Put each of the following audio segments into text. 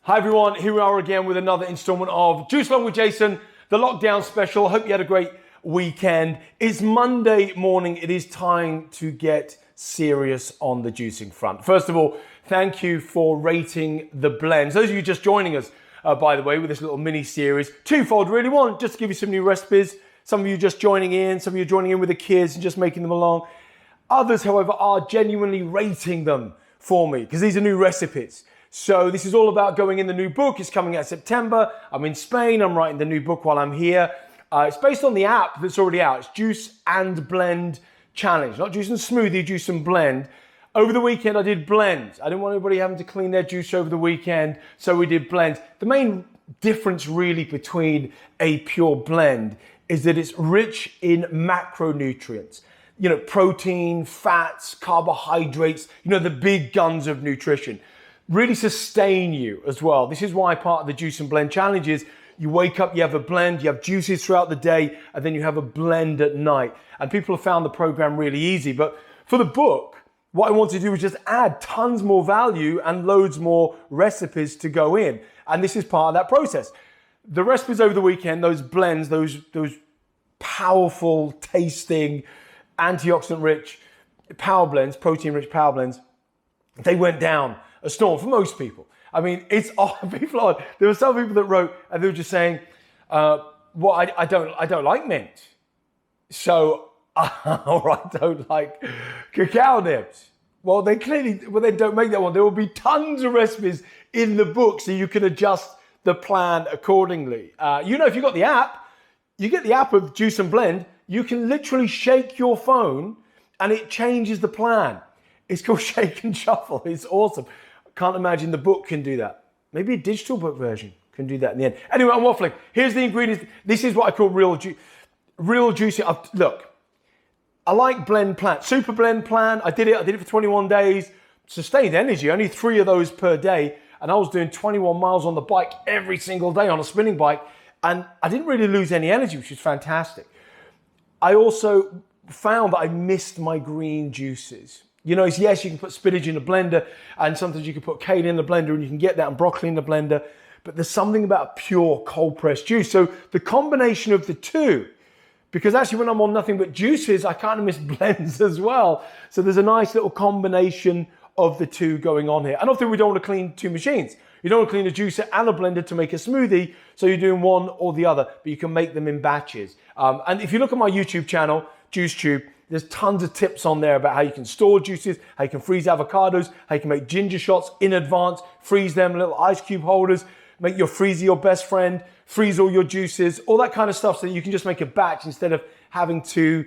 Hi everyone, here we are again with another installment of Juice Along with Jason, the lockdown special. Hope you had a great weekend. It's Monday morning. It is time to get serious on the juicing front. First of all, thank you for rating the blends. Those of you just joining us, by the way, with this little mini series, twofold really. One, just to give you some new recipes. Some of you just joining in, some of you joining in with the kids and just making them along. Others, however, are genuinely rating them for me because these are new recipes. So this is all about going in the new book. It's coming out September. I'm in Spain. I'm writing the new book while I'm here. It's based on the app that's already out. It's Juice and Blend Challenge. Not Juice and Smoothie, Juice and Blend. Over the weekend, I did blends. I didn't want anybody having to clean their juice over the weekend, so we did blends. The main difference really between a pure blend is that it's rich in macronutrients. You know, protein, fats, carbohydrates, you know, the big guns of nutrition. Really sustain you as well. This is why part of the Juice and Blend Challenge is you wake up, you have a blend, you have juices throughout the day, and then you have a blend at night. And people have found the program really easy. But for the book, what I want to do is just add tons more value and loads more recipes to go in. And this is part of that process. The recipes over the weekend, those blends, those powerful tasting, antioxidant rich power blends, protein rich power blends, they went down a storm for most people. I mean, it's people are. There were some people that wrote and they were just saying, "Well, I don't like mint, so or I don't like cacao nibs." Well, they don't make that one. There will be tons of recipes in the book, so you can adjust the plan accordingly. You know, if you got the app, you get the app of Juice and Blend. You can literally shake your phone, and it changes the plan. It's called Shake and Shuffle. It's awesome. Can't imagine the book can do that. Maybe a digital book version can do that in the end. Anyway, I'm waffling. Here's the ingredients. This is what I call real juicy. Look, I like blend plan, super blend plan. I did it for 21 days. Sustained energy, only 3 of those per day. And I was doing 21 miles on the bike every single day on a spinning bike. And I didn't really lose any energy, which is fantastic. I also found that I missed my green juices. You know, yes, you can put spinach in a blender and sometimes you can put kale in the blender and you can get that and broccoli in the blender. But there's something about pure cold pressed juice. So the combination of the two, because actually when I'm on nothing but juices, I kind of miss blends as well. So there's a nice little combination of the two going on here. And often we don't want to clean 2 machines. You don't want to clean a juicer and a blender to make a smoothie. So you're doing one or the other, but you can make them in batches. And if you look at my YouTube channel, JuiceTube, there's tons of tips on there about how you can store juices, how you can freeze avocados, how you can make ginger shots in advance, freeze them, little ice cube holders, make your freezer your best friend, freeze all your juices, all that kind of stuff so that you can just make a batch instead of having to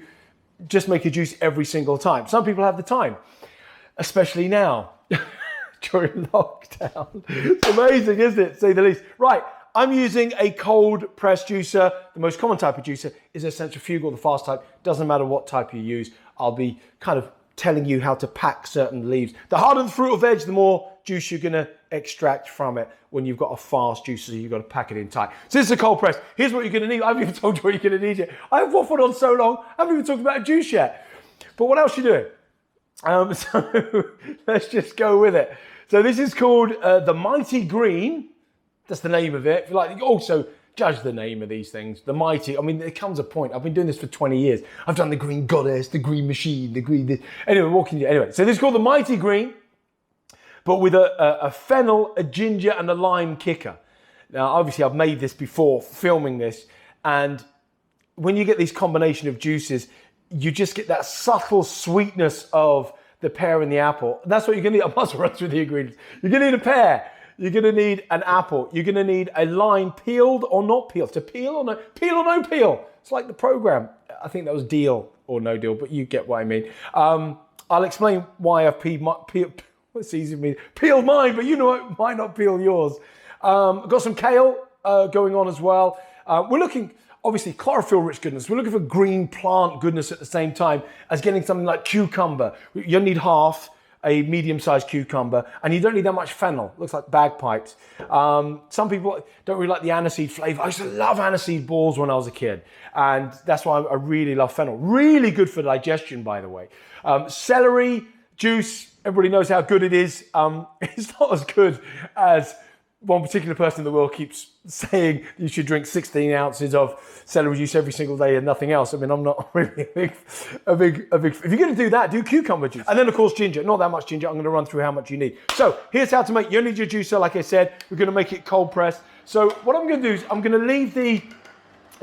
just make a juice every single time. Some people have the time, especially now during lockdown. It's amazing, isn't it? To say the least. Right. I'm using a cold press juicer. The most common type of juicer is a centrifugal, the fast type. Doesn't matter what type you use. I'll be kind of telling you how to pack certain leaves. The harder the fruit or veg, the more juice you're gonna extract from it when you've got a fast juicer, so you've got to pack it in tight. So this is a cold press. Here's what you're gonna need. I haven't even told you what you're gonna need yet. I've waffled on so long, I haven't even talked about a juice yet. But what else are you doing? So let's just go with it. So this is called the Mighty Green. That's the name of it. If you like, also judge the name of these things. The Mighty, I mean, there comes a point. I've been doing this for 20 years. I've done the Green Goddess, the Green Machine, the Green this. Anyway, so this is called the Mighty Green, but with a fennel, a ginger, and a lime kicker. Now, obviously, I've made this before filming this, and when you get these combination of juices, you just get that subtle sweetness of the pear and the apple. That's what you're gonna need. I must run through the ingredients. You're gonna need a pear. You're gonna need an apple. You're gonna need a lime, peeled or not peeled. To peel or no peel. It's like the program. I think that was Deal or No Deal, but you get what I mean. I'll explain why I've peeled mine, but you know it might not peel yours. I've got some kale going on as well. We're looking, obviously, chlorophyll-rich goodness. We're looking for green plant goodness at the same time as getting something like cucumber. You need half a medium-sized cucumber, and you don't need that much fennel. Looks like bagpipes. Some people don't really like the aniseed flavor. I used to love aniseed balls when I was a kid, and that's why I really love fennel. Really good for digestion, by the way. Celery juice, everybody knows how good it is. It's not as good as one particular person in the world keeps saying you should drink 16 ounces of celery juice every single day and nothing else. I mean, I'm not really a big. If you're going to do that, do cucumber juice. And then, of course, ginger. Not that much ginger. I'm going to run through how much you need. So here's how to make. You need your juicer, like I said. We're going to make it cold pressed. So what I'm going to do is I'm going to leave the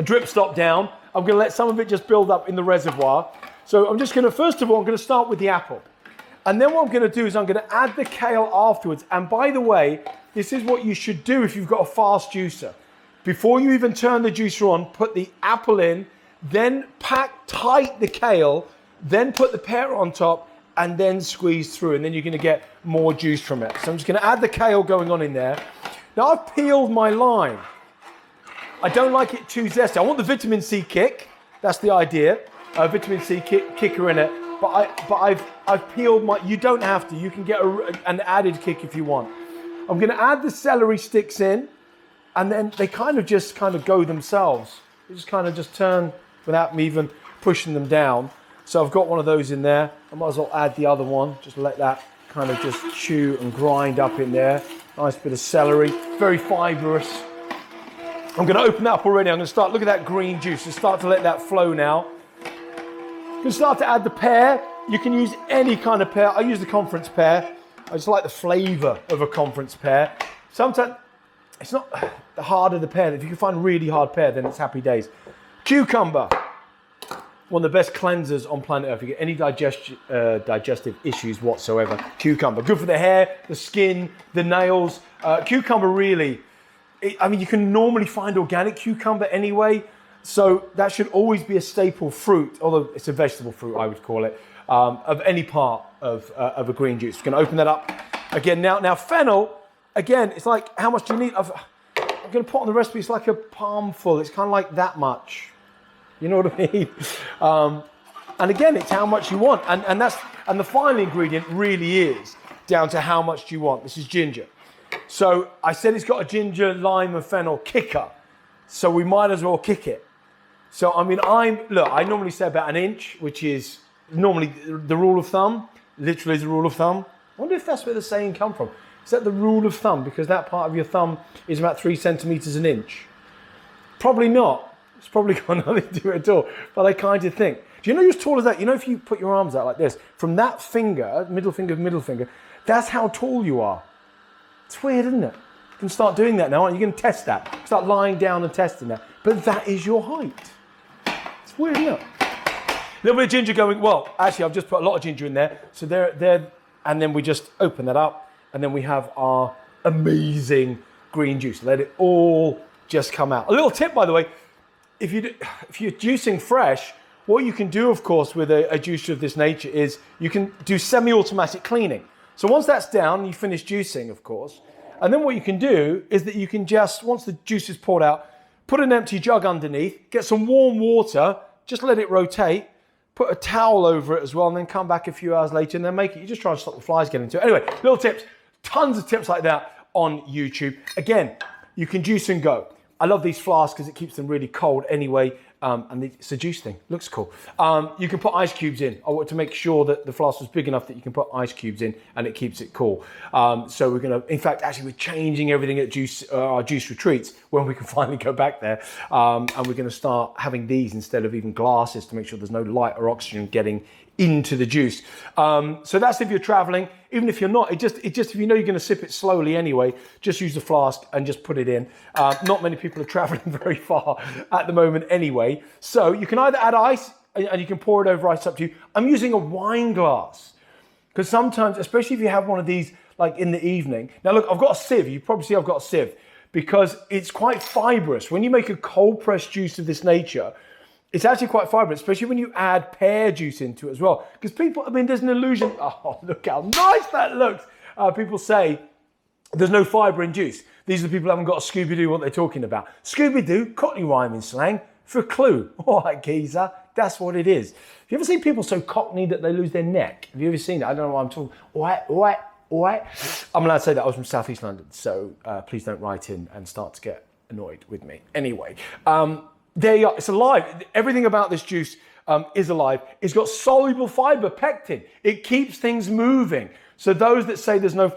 drip stop down. I'm going to let some of it just build up in the reservoir. So I'm just going to, first of all, I'm going to start with the apple. And then what I'm going to do is I'm going to add the kale afterwards. And by the way, this is what you should do if you've got a fast juicer. Before you even turn the juicer on, put the apple in, then pack tight the kale, then put the pear on top, and then squeeze through. And then you're going to get more juice from it. So I'm just going to add the kale going on in there. Now I've peeled my lime. I don't like it too zesty. I want the vitamin C kick. That's the idea. Vitamin C kicker in it. But I've peeled my. You don't have to. You can get an added kick if you want. I'm going to add the celery sticks in, and then they kind of go themselves. They just kind of just turn without me even pushing them down. So I've got one of those in there. I might as well add the other one. Just let that kind of just chew and grind up in there. Nice bit of celery, very fibrous. I'm going to open that up already. I'm going to start. Look at that green juice. Just start to let that flow now. You can start to add the pear. You can use any kind of pear. I use the conference pear. I just like the flavour of a conference pear. Sometimes it's not the harder the pear. If you can find really hard pear, then it's happy days. Cucumber, one of the best cleansers on planet Earth. If you get any digestive issues whatsoever, cucumber. Good for the hair, the skin, the nails. Cucumber really, you can normally find organic cucumber anyway. So that should always be a staple fruit, although it's a vegetable fruit, I would call it, of any part of a green juice. We're going to open that up again now. Now fennel, again, it's like, how much do you need? I'm going to put on the recipe, it's like a palmful. It's kind of like that much. You know what I mean? And again, it's how much you want. And the final ingredient really is down to how much do you want. This is ginger. So I said it's got a ginger, lime, and fennel kicker. So we might as well kick it. So, I normally say about an inch, which is normally the rule of thumb, literally the rule of thumb. I wonder if that's where the saying come from. Is that the rule of thumb? Because that part of your thumb is about 3 centimeters an inch. Probably not. It's probably got nothing to do with it at all. But I kind of think. Do you know you're as tall as that? You know if you put your arms out like this, from that finger, middle finger, that's how tall you are. It's weird, isn't it? You can start doing that now, aren't you? You can test that. Start lying down and testing that. But that is your height. It's weird, isn't it? A little bit of ginger going. Well, actually, I've just put a lot of ginger in there. So there, and then we just open that up, and then we have our amazing green juice. Let it all just come out. A little tip, by the way, if you're juicing fresh, what you can do, of course, with a juicer of this nature is you can do semi-automatic cleaning. So once that's down, you finish juicing, of course. And then what you can do is that you can just, once the juice is poured out, put an empty jug underneath, get some warm water, just let it rotate, put a towel over it as well, and then come back a few hours later and then make it. You just try and stop the flies getting into it. Anyway, little tips, tons of tips like that on YouTube. Again, you can juice and go. I love these flasks because it keeps them really cold anyway. And it's a juice thing. Looks cool. You can put ice cubes in. I want to make sure that the flask is big enough that you can put ice cubes in and it keeps it cool. So we're going to, in fact, actually we're changing everything at our juice retreats when we can finally go back there. And we're going to start having these instead of even glasses to make sure there's no light or oxygen getting into the juice. So that's if you're traveling. Even if you're not, it just if you know you're going to sip it slowly anyway, just use the flask and just put it in. Not many people are traveling very far at the moment anyway. So you can either add ice and you can pour it over ice, up to you. I'm using a wine glass because sometimes, especially if you have one of these like in the evening. Now look, I've got a sieve. You probably see I've got a sieve because it's quite fibrous. When you make a cold pressed juice of this nature, it's actually quite fibrous, especially when you add pear juice into it as well. Because people, there's an illusion. Oh, look how nice that looks. People say there's no fibre in juice. These are the people who haven't got a Scooby-Doo what they're talking about. Scooby-Doo, Cockney rhyming slang for clue. All right, geezer, that's what it is. Have you ever seen people so Cockney that they lose their neck? Have you ever seen it? I don't know why I'm talking. What? I'm allowed to say that I was from South East London, so please don't write in and start to get annoyed with me. Anyway, there you are. It's alive. Everything about this juice is alive. It's got soluble fiber, pectin. It keeps things moving. So those that say there's no,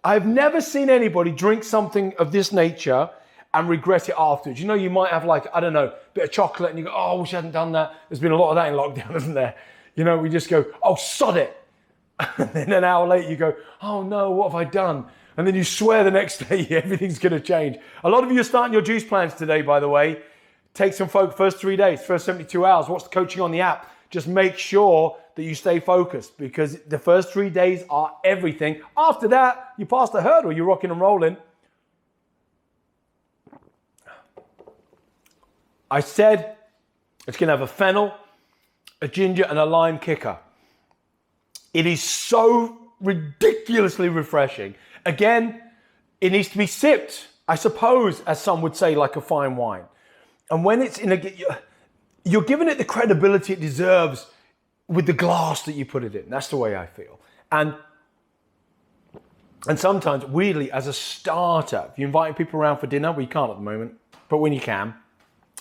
I've never seen anybody drink something of this nature and regret it afterwards. You know, you might have like, I don't know, a bit of chocolate and you go, oh, I wish I hadn't done that. There's been a lot of that in lockdown, isn't there? You know, we just go, oh, sod it. And then an hour later you go, oh no, what have I done? And then you swear the next day everything's going to change. A lot of you are starting your juice plans today, by the way. Take some focus, first 3 days, first 72 hours. Watch the coaching on the app. Just make sure that you stay focused because the first 3 days are everything. After that, you pass the hurdle, you're rocking and rolling. I said it's going to have a fennel, a ginger, and a lime kicker. It is so ridiculously refreshing. Again, it needs to be sipped, I suppose, as some would say, like a fine wine. And when it's in you're giving it the credibility it deserves with the glass that you put it in. That's the way I feel. And sometimes, weirdly, as a starter, if you're inviting people around for dinner, well, you can't at the moment, but when you can,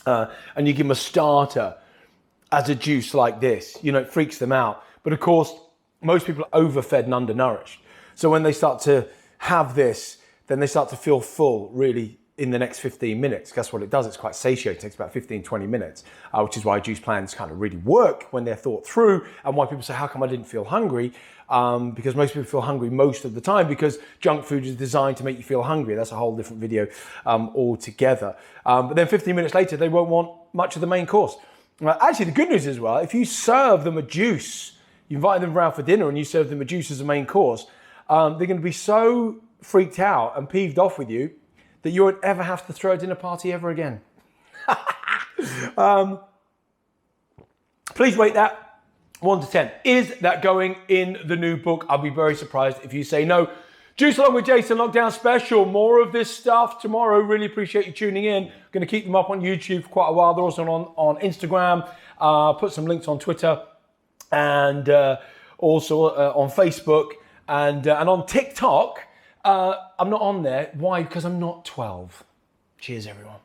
and you give them a starter as a juice like this, you know, it freaks them out. But of course, most people are overfed and undernourished. So when they start to have this, then they start to feel full really in the next 15 minutes. Guess what it does? It's quite satiating. It takes about 15, 20 minutes, which is why juice plans kind of really work when they're thought through and why people say, how come I didn't feel hungry? Because most people feel hungry most of the time because junk food is designed to make you feel hungry. That's a whole different video altogether. But then 15 minutes later, they won't want much of the main course. Actually, the good news is, well, if you serve them a juice, you invite them around for dinner and you serve them a juice as a main course, they're going to be so freaked out and peeved off with you that you won't ever have to throw a dinner party ever again. Please rate that 1 to 10. Is that going in the new book? I'll be very surprised if you say no. Juice Along with Jason Lockdown Special. More of this stuff tomorrow. Really appreciate you tuning in. Going to keep them up on YouTube for quite a while. They're also on Instagram. Put some links on Twitter and also on Facebook and on TikTok. I'm not on there. Why? Because I'm not 12. Cheers, everyone.